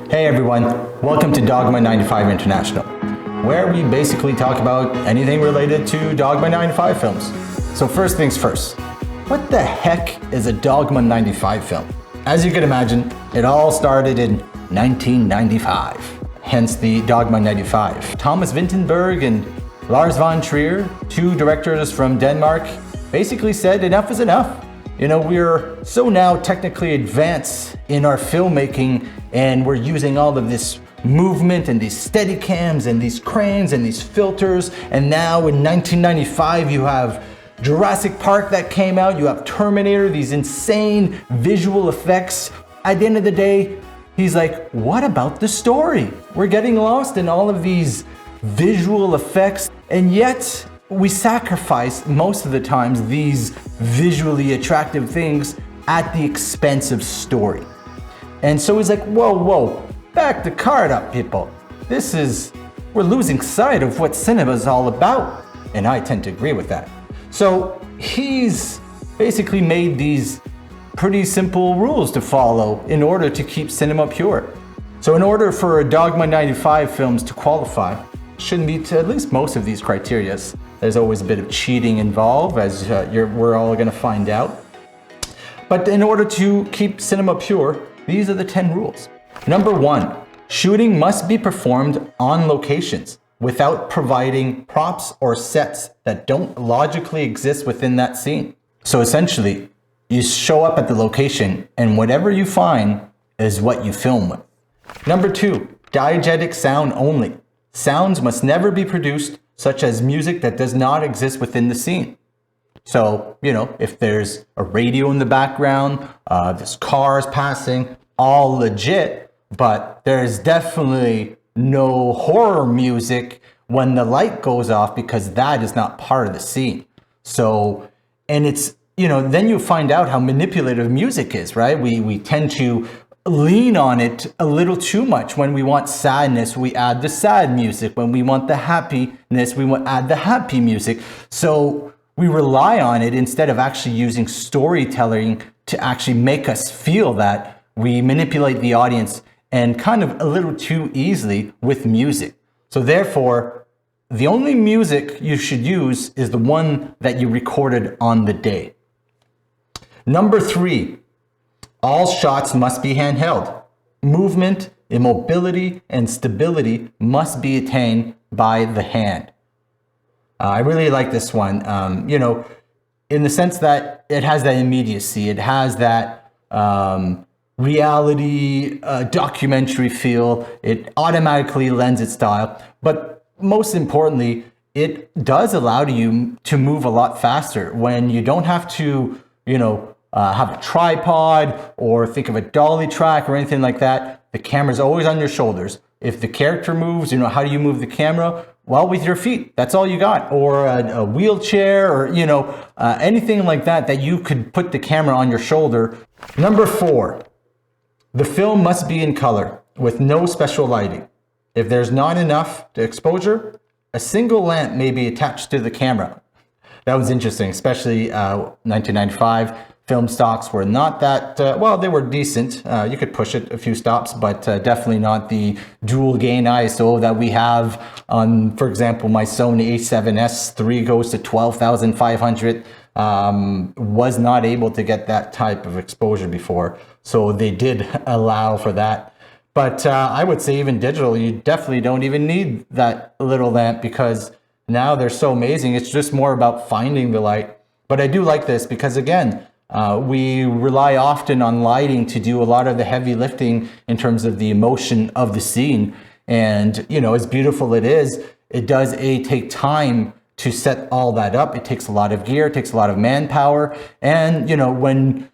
Hey everyone, welcome to Dogme95 International, where we basically talk about anything related to Dogme95 films. So first things first, what the heck is a Dogme95 film? As you can imagine, it all started in 1995, hence the Dogme95. Thomas Vinterberg and Lars von Trier, two directors from Denmark, basically said enough is enough. You know, we're so now technically advanced in our filmmaking, and we're using all of this movement and these steady cams and these cranes and these filters. And now in 1995, you have Jurassic Park that came out, you have Terminator, these insane visual effects. At the end of the day, he's like, what about the story? We're getting lost in all of these visual effects, and yet we sacrifice most of the times these visually attractive things at the expense of story. And so he's like, whoa, back the card up, people. We're losing sight of what cinema is all about. And I tend to agree with that. So he's basically made these pretty simple rules to follow in order to keep cinema pure. So in order for Dogme95 films to qualify, should meet at least most of these criteria. There's always a bit of cheating involved, as we're all going to find out. But in order to keep cinema pure, these are the 10 rules. Number 1, shooting must be performed on locations without providing props or sets that don't logically exist within that scene. So essentially, you show up at the location and whatever you find is what you film with. Number 2, diegetic sound only. Sounds must never be produced, such as music that does not exist within the scene. So, you know, if there's a radio in the background, there's cars passing, all legit, but there's definitely no horror music when the light goes off because that is not part of the scene. So, and it's, you know, then you find out how manipulative music is, right? We tend to lean on it a little too much. When we want sadness, we add the sad music. When we want the happiness, we add the happy music. So we rely on it instead of actually using storytelling to actually make us feel that. We manipulate the audience and kind of a little too easily with music. So therefore, the only music you should use is the one that you recorded on the day. Number 3, all shots must be handheld. Movement, immobility, and stability must be attained by the hand. I really like this one, you know, in the sense that it has that immediacy, it has that reality, documentary feel, it automatically lends its style, but most importantly, it does allow you to move a lot faster when you don't have to, you know, have a tripod or think of a dolly track or anything like that. The camera's always on your shoulders. If the character moves, you know, how do you move the camera? Well, with your feet, that's all you got. Or a wheelchair or, you know, anything like that you could put the camera on your shoulder. Number 4, the film must be in color with no special lighting. If there's not enough exposure, a single lamp may be attached to the camera. That was interesting, especially 1995. Film stocks were not that, well, they were decent. You could push it a few stops, but definitely not the dual gain ISO that we have on, for example, my Sony a7S III goes to 12,500. Was not able to get that type of exposure before. So they did allow for that. But I would say even digital, you definitely don't even need that little lamp because now they're so amazing. It's just more about finding the light. But I do like this because, again, we rely often on lighting to do a lot of the heavy lifting in terms of the emotion of the scene. And, you know, as beautiful it is, it does take time to set all that up. It takes a lot of gear, it takes a lot of manpower. And, you know, when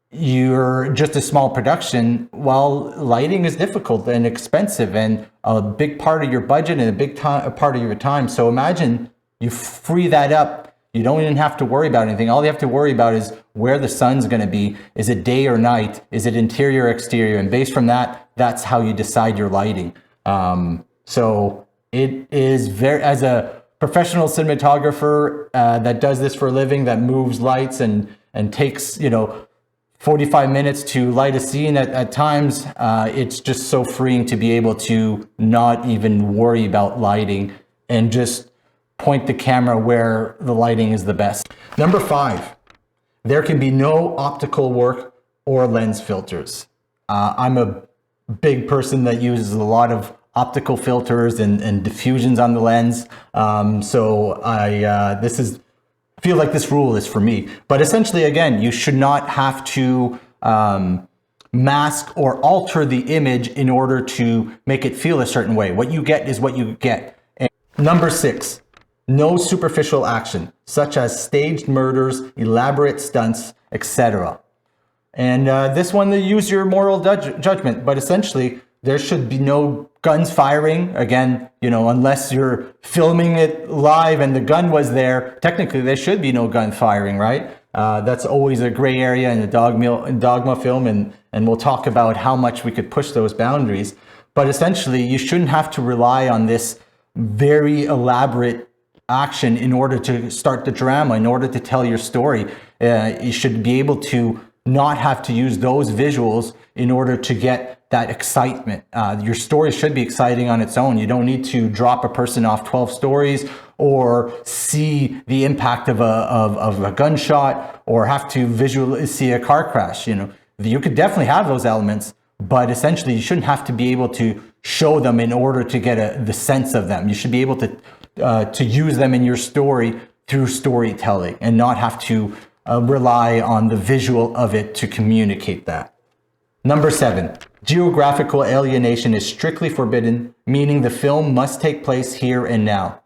you're just a small production, well, lighting is difficult and expensive and a big part of your budget and a big part of your time. So imagine you free that up. You don't even have to worry about anything. All you have to worry about is where the sun's going to be. Is it day or night? Is it interior or exterior? And based from that, that's how you decide your lighting. So it is very, as a professional cinematographer that does this for a living, that moves lights and takes, you know, 45 minutes to light a scene at times. It's just so freeing to be able to not even worry about lighting and just point the camera where the lighting is the best. Number 5, there can be no optical work or lens filters. I'm a big person that uses a lot of optical filters and diffusions on the lens. So I feel like this rule is for me. But essentially, again, you should not have to mask or alter the image in order to make it feel a certain way. What you get is what you get. And number 6, no superficial action, such as staged murders, elaborate stunts, etc. And this one, they use your moral judgment, but essentially there should be no guns firing. Again, unless you're filming it live and the gun was there, technically there should be no gun firing, right? That's always a gray area in the Dogma film, and we'll talk about how much we could push those boundaries. But essentially, you shouldn't have to rely on this very elaborate action in order to start the drama, in order to tell your story. You should be able to not have to use those visuals in order to get that excitement. Your story should be exciting on its own. You don't need to drop a person off 12 stories or see the impact of a gunshot or have to visually see a car crash. You could definitely have those elements, but essentially you shouldn't have to be able to show them in order to get the sense of them. You should be able to use them in your story through storytelling and not have to rely on the visual of it to communicate that. Number 7, geographical alienation is strictly forbidden, meaning the film must take place here and now.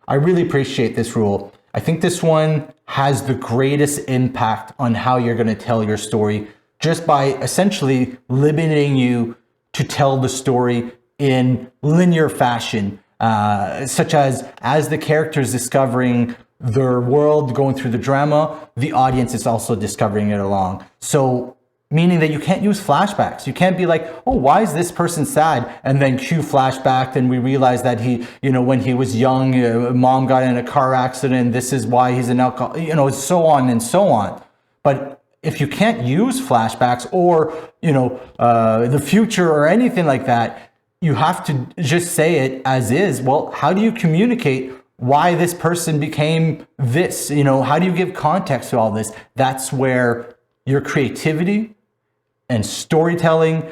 I really appreciate this rule. I think this one has the greatest impact on how you're going to tell your story, just by essentially limiting you to tell the story in linear fashion, such as the characters discovering their world, going through the drama, the audience is also discovering it along. So meaning that you can't use flashbacks. You can't be like, oh, why is this person sad? And then cue flashback, and we realize that he, when he was young, mom got in a car accident, this is why he's an alcoholic, so on and so on. But if you can't use flashbacks or, the future or anything like that, you have to just say it as is. Well, how do you communicate why this person became this? How do you give context to all this? That's where your creativity and storytelling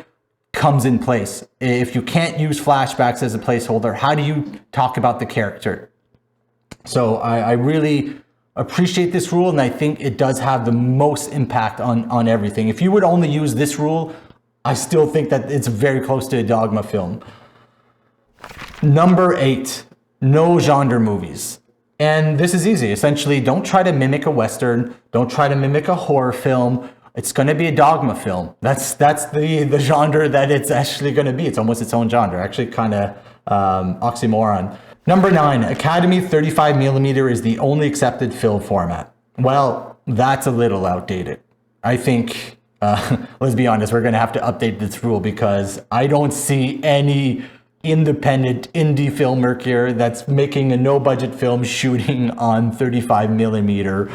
comes in place. If you can't use flashbacks as a placeholder, how do you talk about the character? So I really appreciate this rule, and I think it does have the most impact on everything. If you would only use this rule, I still think that it's very close to a Dogma film. Number 8, no genre movies. And this is easy. Essentially, don't try to mimic a Western. Don't try to mimic a horror film. It's going to be a Dogma film. That's the genre that it's actually going to be. It's almost its own genre. Actually, kind of oxymoron. Number 9, Academy 35mm is the only accepted film format. Well, that's a little outdated. I think, let's be honest, we're going to have to update this rule because I don't see any independent indie filmmaker that's making a no-budget film shooting on 35mm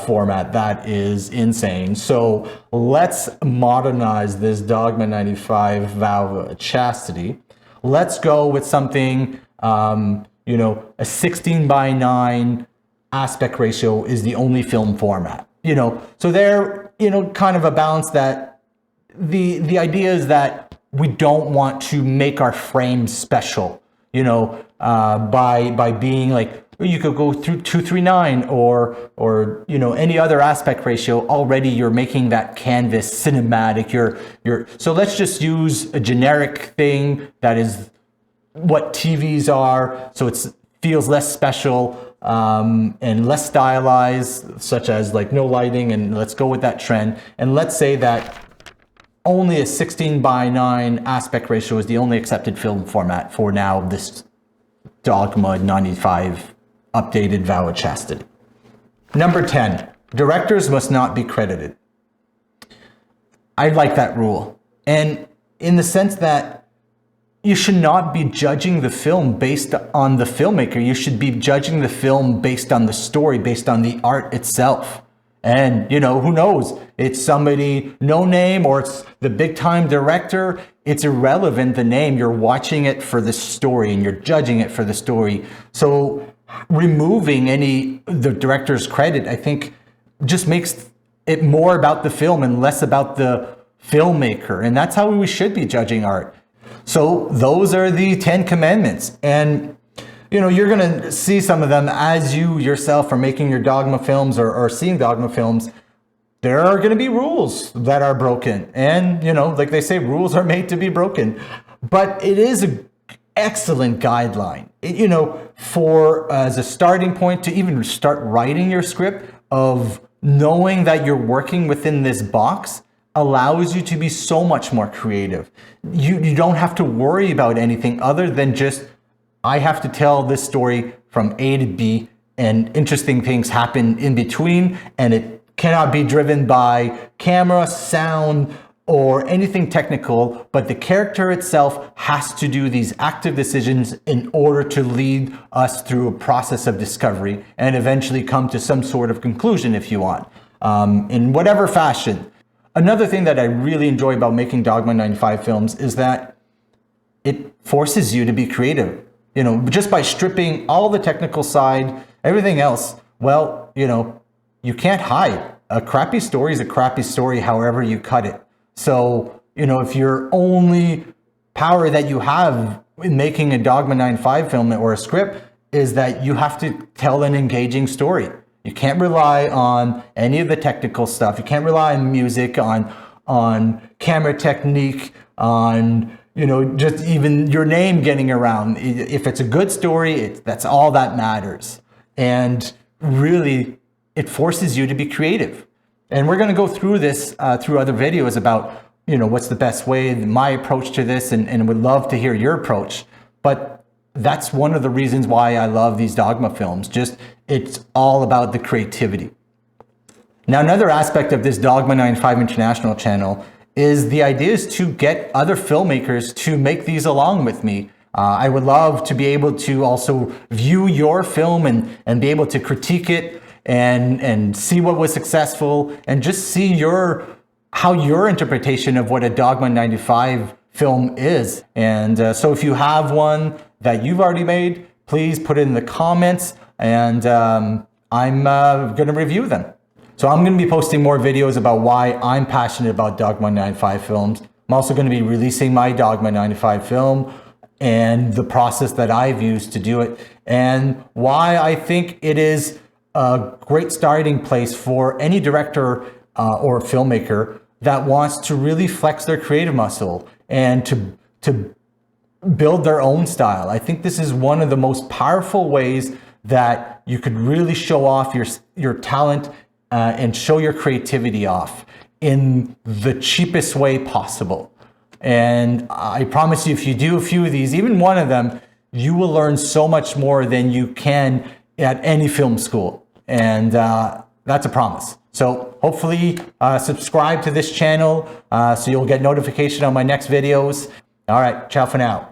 format. That is insane. So let's modernize this Dogme95 valve chastity. Let's go with something, a 16:9 aspect ratio is the only film format. So they're, kind of a balance that the idea is that we don't want to make our frame special, by being like, you could go through 2:3:9 or any other aspect ratio. Already you're making that canvas cinematic. So let's just use a generic thing that is what TVs are. So it feels less special and less stylized, such as like no lighting. And let's go with that trend. And let's say that only a 16:9 aspect ratio is the only accepted film format for now this Dogme95 updated vow of chastity. Number 10, directors must not be credited. I like that rule. And in the sense that you should not be judging the film based on the filmmaker. You should be judging the film based on the story, based on the art itself. And, you know, who knows? It's somebody no name or it's the big time director. It's irrelevant, the name. You're watching it for the story and you're judging it for the story. So removing the director's credit, I think, just makes it more about the film and less about the filmmaker. And that's how we should be judging art. So those are the 10 commandments. And you know, you're going to see some of them as you yourself are making your Dogma films or seeing Dogma films. There are going to be rules that are broken. And, you know, like they say, rules are made to be broken. But it is an excellent guideline, you know, for as a starting point to even start writing your script, of knowing that you're working within this box allows you to be so much more creative. You don't have to worry about anything other than just, I have to tell this story from A to B, and interesting things happen in between, and it cannot be driven by camera, sound, or anything technical, but the character itself has to do these active decisions in order to lead us through a process of discovery and eventually come to some sort of conclusion, if you want, in whatever fashion. Another thing that I really enjoy about making Dogme95 films is that it forces you to be creative. You know, just by stripping all the technical side, everything else, well, you know, you can't hide. A crappy story is a crappy story, however you cut it. So, you know, if your only power that you have in making a Dogme95 film or a script is that you have to tell an engaging story. You can't rely on any of the technical stuff. You can't rely on music, on camera technique, on, you know, just even your name getting around. If it's a good story, that's all that matters. And really, it forces you to be creative. And we're going to go through this through other videos about, you know, what's the best way, my approach to this, and would love to hear your approach. But that's one of the reasons why I love these Dogma films. Just, it's all about the creativity. Now, another aspect of this Dogme95 International channel is the idea is to get other filmmakers to make these along with me. I would love to be able to also view your film and be able to critique it and see what was successful and just see how your interpretation of what a Dogme95 film is. And so if you have one that you've already made, please put it in the comments, and I'm going to review them. So I'm going to be posting more videos about why I'm passionate about Dogme95 films. I'm also going to be releasing my Dogme95 film and the process that I've used to do it, and why I think it is a great starting place for any director or filmmaker that wants to really flex their creative muscle and to build their own style. I think this is one of the most powerful ways that you could really show off your talent and show your creativity off in the cheapest way possible. And I promise you, if you do a few of these, even one of them, you will learn so much more than you can at any film school. And that's a promise. So hopefully subscribe to this channel so you'll get notification on my next videos. All right, ciao for now.